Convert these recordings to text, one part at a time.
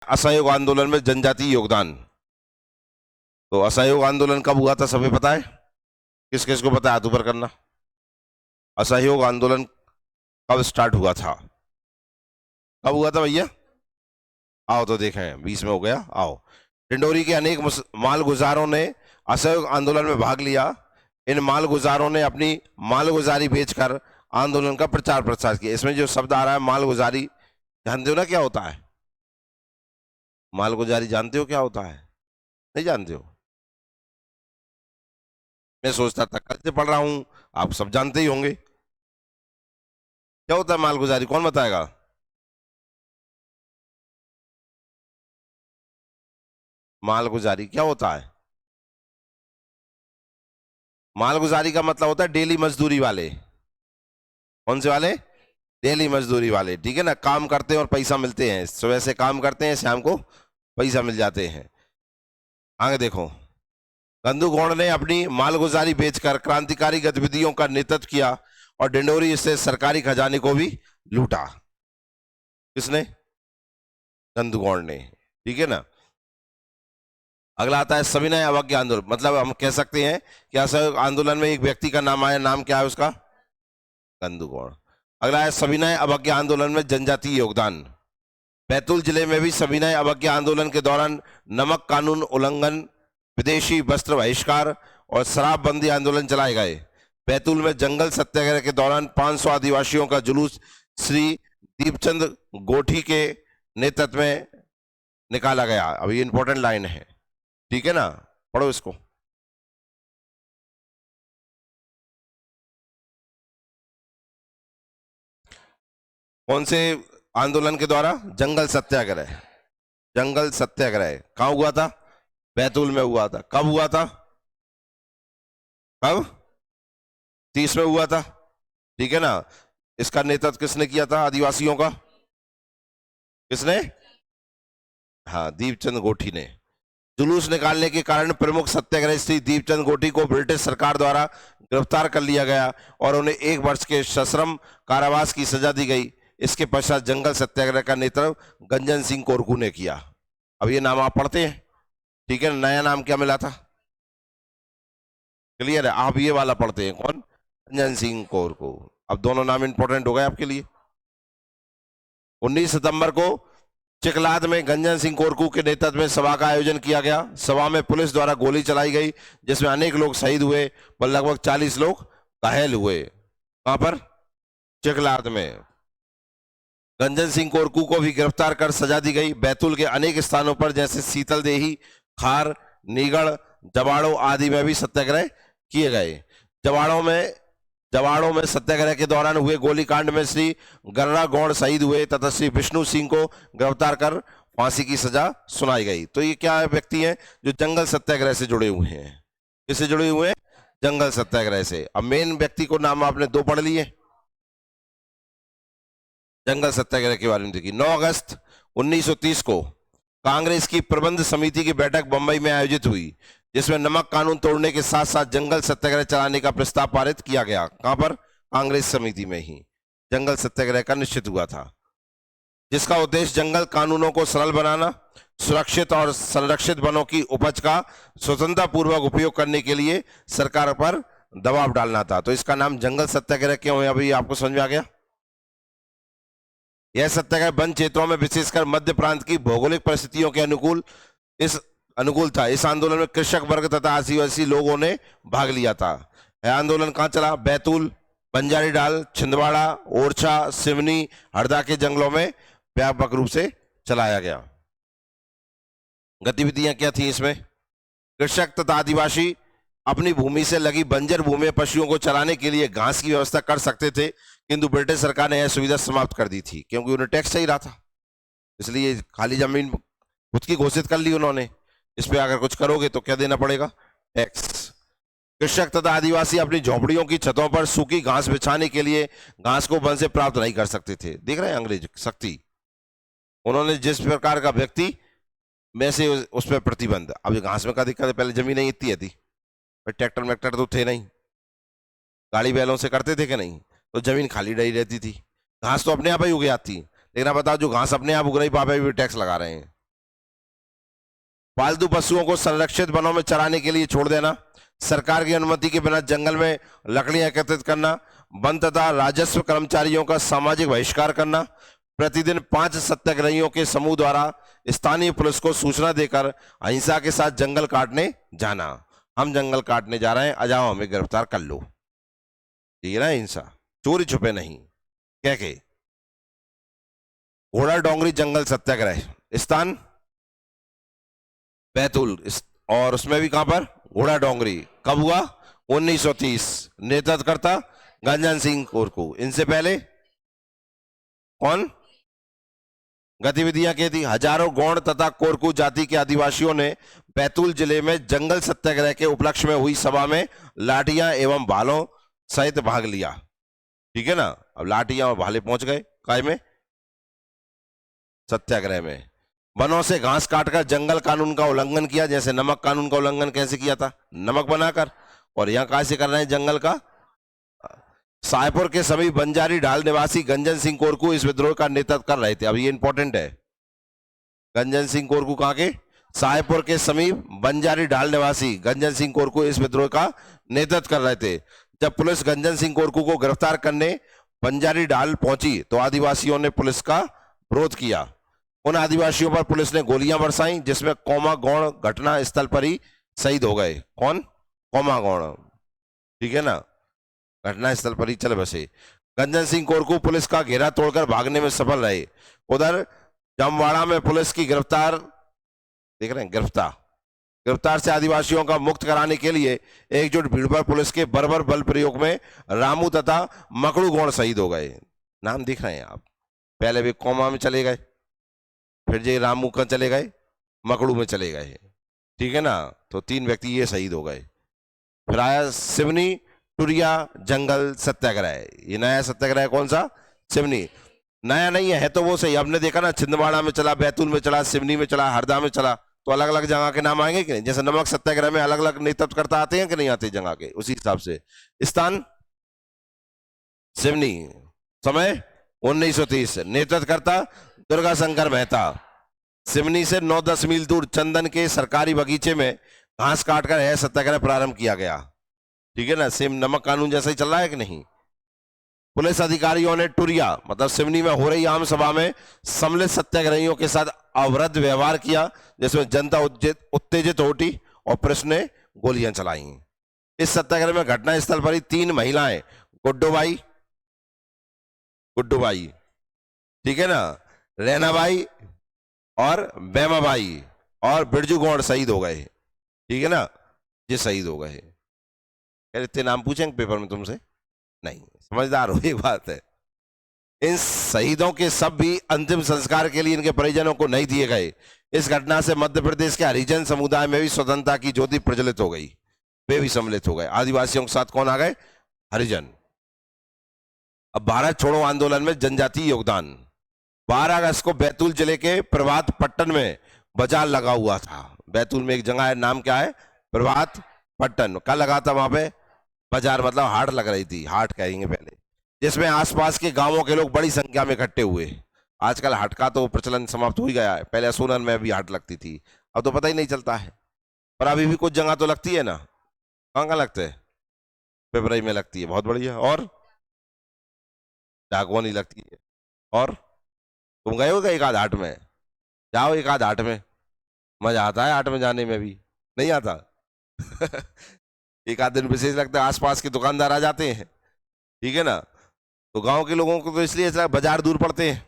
असहयोग आंदोलन में जनजातीय योगदान। तो असहयोग आंदोलन कब हुआ था, सभी पता है? किस किस को पता है, हाथ ऊपर करना। असहयोग आंदोलन कब स्टार्ट हुआ था, कब हुआ था भैया? आओ तो देखें, 20 में हो गया। आओ। डिंडोरी के अनेक मालगुजारों ने असहयोग आंदोलन में भाग लिया। इन मालगुजारों ने अपनी मालगुजारी बेचकर आंदोलन का प्रचार प्रसार किया। इसमें जो शब्द आ रहा है मालगुजारी, जानते हो ना क्या होता है? मालगुजारी जानते हो क्या होता है? नहीं जानते हो? मैं सोचता था कल से पढ़ रहा हूं, आप सब जानते ही होंगे। क्या होता है मालगुजारी, कौन बताएगा? मालगुजारी क्या होता है? मालगुजारी का मतलब होता है डेली मजदूरी वाले। कौन से वाले? डेली मजदूरी वाले, ठीक है ना। काम करते हैं और पैसा मिलते हैं, सुबह से काम करते हैं, शाम को पैसा मिल जाते हैं। आगे देखो। गंदू गौड़ ने अपनी मालगुजारी बेचकर क्रांतिकारी गतिविधियों का नेतृत्व किया और डिंडोरी से सरकारी खजाने को भी लूटा। किसने? गंदू गौड़ ने, ठीक है ना। अगला आता है सविनय अवज्ञा आंदोलन। मतलब हम कह सकते हैं कि असहयोग आंदोलन में एक व्यक्ति का नाम आया, नाम क्या है उसका? गंदू गौड़। अगला है सविनय अवज्ञा आंदोलन में जनजातीय योगदान। बैतूल जिले में भी सविनय अवज्ञा आंदोलन के दौरान नमक कानून उल्लंघन, विदेशी वस्त्र बहिष्कार और शराबबंदी आंदोलन चलाए गए। बैतूल में जंगल सत्याग्रह के दौरान 500 आदिवासियों का जुलूस श्री दीपचंद गोठी के नेतृत्व में निकाला गया। अब ये इंपॉर्टेंट लाइन है, ठीक है ना, पढ़ो इसको। कौन से आंदोलन के द्वारा? जंगल सत्याग्रह। जंगल सत्याग्रह कहां हुआ था? बैतूल में हुआ था। कब हुआ था? कब? 30 में हुआ था, ठीक है ना। इसका नेतृत्व किसने किया था आदिवासियों का? किसने? हाँ, दीपचंद गोठी ने। जुलूस निकालने के कारण प्रमुख सत्याग्रही श्री दीपचंद गोठी को ब्रिटिश सरकार द्वारा गिरफ्तार कर लिया गया और उन्हें 1 वर्ष के सश्रम कारावास की सजा दी गई। इसके पश्चात जंगल सत्याग्रह का नेतृत्व गंजन सिंह कोरकू ने किया। अब ये नाम आप पढ़ते हैं, ठीक है। नया नाम क्या मिला था? क्लियर है? आप ये वाला पढ़ते हैं, कौन? गंजन सिंह कोरकू। अब दोनों नाम इंपॉर्टेंट हो गए आपके लिए। 19 सितंबर को चिकलाद में गंजन सिंह कोरकू के नेतृत्व में सभा का आयोजन किया गया। सभा में पुलिस द्वारा गोली चलाई गई, जिसमें अनेक लोग शहीद हुए और लगभग 40 लोग घायल हुए। कहां पर? चिकलाद में। गंजन सिंह कोरकू को भी गिरफ्तार कर सजा दी गई। बैतूल के अनेक स्थानों पर जैसे शीतलदेही, खार, नीगढ़, जवाड़ो आदि में भी सत्याग्रह किए गए। जवाड़ों में सत्याग्रह के दौरान हुए गोलीकांड में श्री गर्रा गौड़ शहीद हुए तथा श्री विष्णु सिंह को गिरफ्तार कर फांसी की सजा सुनाई गई। तो ये क्या व्यक्ति हैं जो जंगल सत्याग्रह से जुड़े हुए हैं? किससे जुड़े हुए हैं? जंगल सत्याग्रह से। अब मेन व्यक्ति को नाम आपने 2 पढ़ लिए। जंगल सत्याग्रह के बारे में देखिए। 9 अगस्त 1930 को कांग्रेस की प्रबंध समिति की बैठक बंबई में आयोजित हुई, जिसमें नमक कानून तोड़ने के साथ साथ जंगल सत्याग्रह चलाने का प्रस्ताव पारित किया गया। कहां पर? कांग्रेस समिति में ही जंगल सत्याग्रह का निश्चित हुआ था, जिसका उद्देश्य जंगल कानूनों को सरल बनाना, सुरक्षित और संरक्षित वनों की उपज का स्वतंत्रता पूर्वक उपयोग करने के लिए सरकार पर दबाव डालना था। तो इसका नाम जंगल सत्याग्रह क्यों है, अभी आपको समझ में आ गया। यह सत्याग्रह वन क्षेत्रों में विशेषकर मध्य प्रांत की भौगोलिक परिस्थितियों के अनुकूल था। इस आंदोलन में कृषक वर्ग तथा आदिवासी लोगों ने भाग लिया था। यह आंदोलन कहां चला? बैतूल, बंजारीडाल, छिंदवाड़ा, ओरछा, सिवनी, हरदा के जंगलों में व्यापक रूप से चलाया गया। गतिविधियां क्या थी इसमें? कृषक तथा आदिवासी अपनी भूमि से लगी बंजर भूमि में पशुओं को चराने के लिए घास की व्यवस्था कर सकते थे, किंतु ब्रिटिश सरकार ने यह सुविधा समाप्त कर दी थी, क्योंकि उन्हें टैक्स चाहिए रहा था। इसलिए खाली जमीन खुद की घोषित कर ली उन्होंने। इस पे अगर कुछ करोगे तो क्या देना पड़ेगा? टैक्स। कृषक तथा आदिवासी अपनी झोपड़ियों की छतों पर सूखी घास बिछाने के लिए घास को वन से प्राप्त नहीं कर सकते थे। देख रहे हैं अंग्रेज शक्ति। उन्होंने जिस प्रकार का व्यक्ति में से उस पर प्रतिबंध। अब घास में क्या दिक्कत है? पहले जमीन नहीं इतनी थी, ट्रैक्टर मैक्टर तो थे नहीं, गाड़ी बैलों से करते थे कि नहीं, तो जमीन खाली रही रहती थी। घास तो अपने आप ही उग जाती, लेकिन आप बताओ जो घास अपने आप उग रही, वहां पे भी टैक्स लगा रहे हैं। पालतू पशुओं को संरक्षित वनों में चराने के लिए छोड़ देना, सरकार की अनुमति के बिना जंगल में लकड़ियां एकत्रित करना, वन तथा राजस्व कर्मचारियों का सामाजिक बहिष्कार करना, प्रतिदिन 5 सत्याग्रहियों के समूह द्वारा स्थानीय पुलिस को सूचना देकर अहिंसा के साथ जंगल काटने जाना। हम जंगल काटने जा रहे हैं, आ जाओ हमें गिरफ्तार कर लो। ठीक है ना, हिंसा, चोरी छुपे नहीं। क्या के घोड़ा डोंगरी जंगल सत्याग्रह, स्थान बैतूल, और उसमें भी कहां पर, घोड़ा डोंगरी। कब हुआ, 1930। नेतृत्वकर्ता गंजन सिंह कोरकू। इनसे पहले कौन गतिविधियां की थी? हजारों गौड़ तथा कोरकू जाति के आदिवासियों ने बैतूल जिले में जंगल सत्याग्रह के उपलक्ष्य में हुई सभा में लाठियां एवं भालों सहित भाग लिया। ठीक है ना, अब लाठियां और भाले पहुंच गए काय में, सत्याग्रह में। वनों से घास काटकर जंगल कानून का उल्लंघन किया, जैसे नमक कानून का उल्लंघन कैसे किया था, नमक बनाकर, और यहां कैसे कर रहे हैं जंगल का। सायपुर के समीप बंजारी ढाल निवासी गंजन सिंह कोरकू इस विद्रोह का नेतृत्व कर रहे थे। अब ये इंपॉर्टेंट है, गंजन सिंह कोरकू कहां के, सायपुर के समीप बंजारी ढाल निवासी गंजन सिंह कोरकू इस विद्रोह का नेतृत्व कर रहे थे। जब पुलिस गंजन सिंह कोरकू को गिरफ्तार करने बंजारी ढाल पहुंची तो आदिवासियों ने पुलिस का विरोध किया। उन आदिवासियों पर पुलिस ने गोलियां बरसाई, जिसमें कौमा गौड़ घटना स्थल पर ही शहीद हो गए। कौन, कौमा गौड़, ठीक है ना, घटना स्थल पर ही चल बसे। गंजन सिंह कोरकू पुलिस का घेरा तोड़कर भागने में सफल रहे। उधर जामवाड़ा में पुलिस की गिरफ्तार, देख रहे हैं, गिरफ्तार से आदिवासियों का मुक्त कराने के लिए एकजुट भीड़ पर पुलिस के बर्बर बल प्रयोग में रामू तथा मकड़ू गौड़ शहीद हो गए। नाम दिख रहे हैं आप, पहले भी कोमा में चले गए, फिर जे रामू का चले गए, मकड़ू में चले गए। ठीक है ना, तो 3 व्यक्ति ये शहीद हो गए। फिर आया सिवनी टुरिया जंगल सत्याग्रह। ये नया सत्याग्रह कौन सा, सिवनी। नया नहीं है तो वो सही, आपने देखा ना, छिंदवाड़ा में चला, बैतूल में चला, सिवनी में चला, हरदा में चला, तो अलग अलग जगह के नाम आएंगे कि नहीं। जैसे नमक सत्याग्रह में अलग अलग नेतृत्वकर्ता आते हैं कि नहीं आते जगह के, उसी हिसाब से। स्थान सिवनी, समय 1930। नेतृत्वकर्ता दुर्गा शंकर मेहता। सिवनी से 9-10 मील दूर चंदन के सरकारी बगीचे में घास काटकर यह सत्याग्रह प्रारंभ किया गया। ठीक है ना, सेम नमक कानून जैसा ही चल रहा है कि नहीं। पुलिस अधिकारियों ने टुरिया मतलब सिवनी में हो रही आम सभा में सम्मिलित सत्याग्रहियों के साथ अवरुद्ध व्यवहार किया, जिसमें जनता उत्तेजित उठी और पुलिस ने गोलियां चलाई। इस सत्याग्रह में घटना स्थल पर ही 3 महिलाएं, गुड्डूबाई, ठीक है ना, रैनाबाई और बेमाबाई और बिरजू गौड़ शहीद हो गए। ठीक है ना, ये शहीद हो गए। इतने नाम पूछेंगे पेपर में तुमसे, नहीं, समझदार हो, एक बात है। इन शहीदों के सब भी अंतिम संस्कार के लिए इनके परिजनों को नहीं दिए गए। इस घटना से मध्य प्रदेश के हरिजन समुदाय में भी स्वतंत्रता की ज्योति प्रज्वलित हो गई, वे भी सम्मिलित हो गए। आदिवासियों के साथ कौन आ गए, हरिजन। अब भारत छोड़ो आंदोलन में जनजातीय योगदान। 12 अगस्त को बैतूल जिले के प्रभात पट्टन में बाजार लगा हुआ था। बैतूल में एक जगह है, नाम क्या है, प्रभात पट्टन। क्या लगा था वहां पे, बाजार, मतलब हाट लग रही थी, हाट कहेंगे पहले, जिसमें आसपास के गांवों के लोग बड़ी संख्या में इकट्ठे हुए। आजकल हाट का तो प्रचलन समाप्त हो ही गया है, पहले सोनन में भी हाट लगती थी, अब तो पता ही नहीं चलता है, पर अभी भी कुछ जगह तो लगती है ना। कहाँ लगते है, फरवरी में लगती है, बहुत बढ़िया। और डाकवानी लगती है। और तुम गए हो क्या एक आध हाट में, जाओ एक आध हाट में, मजा आता है हाट में जाने में, भी नहीं आता। एक आध दिन विशेष लगता है, आसपास के दुकानदार आ जाते हैं, ठीक है ना, तो गांव के लोगों को तो इसलिए बाजार दूर पड़ते हैं।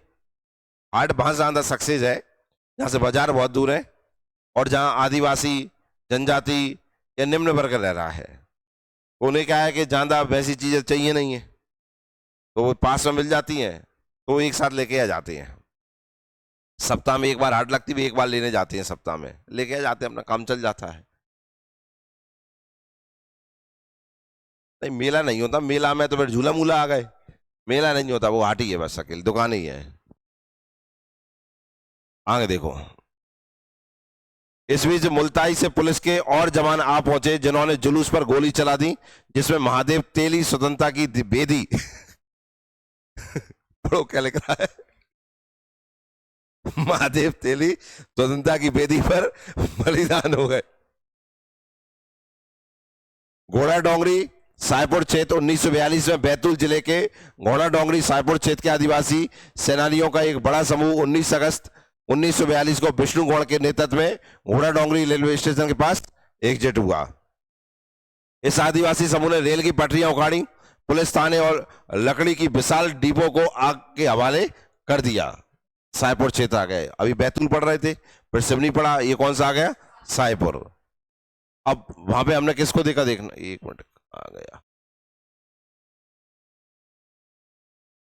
हाट बहुत ज्यादा सक्सेस है जहाँ से बाजार बहुत दूर है, और जहाँ आदिवासी जनजाति या निम्न वर्ग रह रहा है, उन्हें क्या है कि ज्यादा वैसी चीजें चाहिए नहीं है, तो वो पास में मिल जाती हैं, तो वो एक साथ लेके आ जाते हैं। सप्ताह में एक बार हाट लगती है, एक बार लेने जाते हैं, सप्ताह में लेके आ जाते हैं, अपना काम चल जाता है। नहीं, मेला नहीं होता, मेला में तो फिर झूला मूला आ गए, मेला नहीं होता, वो हाट ही है, बस अकेले दुकान ही है। आगे देखो, इस बीच मुल्ताई से पुलिस के और जवान आ पहुंचे, जिन्होंने जुलूस पर गोली चला दी, जिसमें महादेव तेली स्वतंत्रता की बेदी पढ़ो क्या लिख रहा है, महादेव तेली स्वतंत्रता की बेदी पर बलिदान हो गए। घोड़ा डोंगरी सायपुर क्षेत्र 1942 में बैतूल जिले के घोड़ा डोंगरी सायपुर क्षेत्र के आदिवासी सेनानियों का एक बड़ा समूह 19 अगस्त 1942 को विष्णु गौड़ के नेतृत्व में घोड़ा डोंगरी रेलवे स्टेशन के पास एकजुट हुआ। इस आदिवासी समूह ने रेल की पटरियां उखाड़ी, पुलिस थाने और लकड़ी की विशाल डिपो को आग के हवाले कर दिया। सायपुर क्षेत्र आ गए। अभी बैतूल पढ़ रहे थे, फिर सिवनी पढ़ा, ये कौन सा आ गया? सायपुर। अब वहां पे हमने किसको देखा? देखना, एक मिनट, आ गया,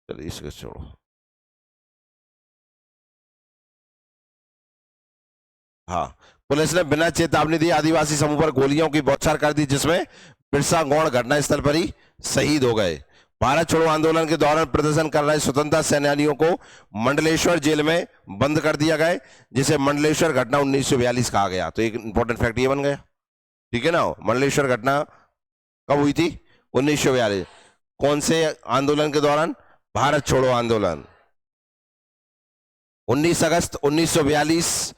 चलिए इसको छोड़ो। हाँ, पुलिस ने बिना चेतावनी दी आदिवासी समूह पर गोलियों की बौछार कर दी, जिसमें बिरसा गौड़ घटनास्थल पर ही शहीद हो गए। भारत छोड़ो आंदोलन के दौरान प्रदर्शन कर रहे स्वतंत्रता सेनानियों को मंडलेश्वर जेल में बंद कर दिया गया, जिसे मंडलेश्वर घटना 1942 कहा गया। तो एक इंपॉर्टेंट फैक्ट ये बन गया, ठीक है ना। मंडलेश्वर घटना कब हुई थी? 1942। कौन से आंदोलन के दौरान? भारत छोड़ो आंदोलन। 19 अगस्त 1942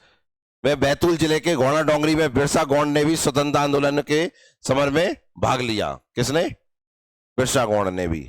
में बैतूल जिले के घोड़ा डोंगरी में बिरसा गौड़ ने भी स्वतंत्रता आंदोलन के समर में भाग लिया। किसने? बिरसा गौड़ ने भी।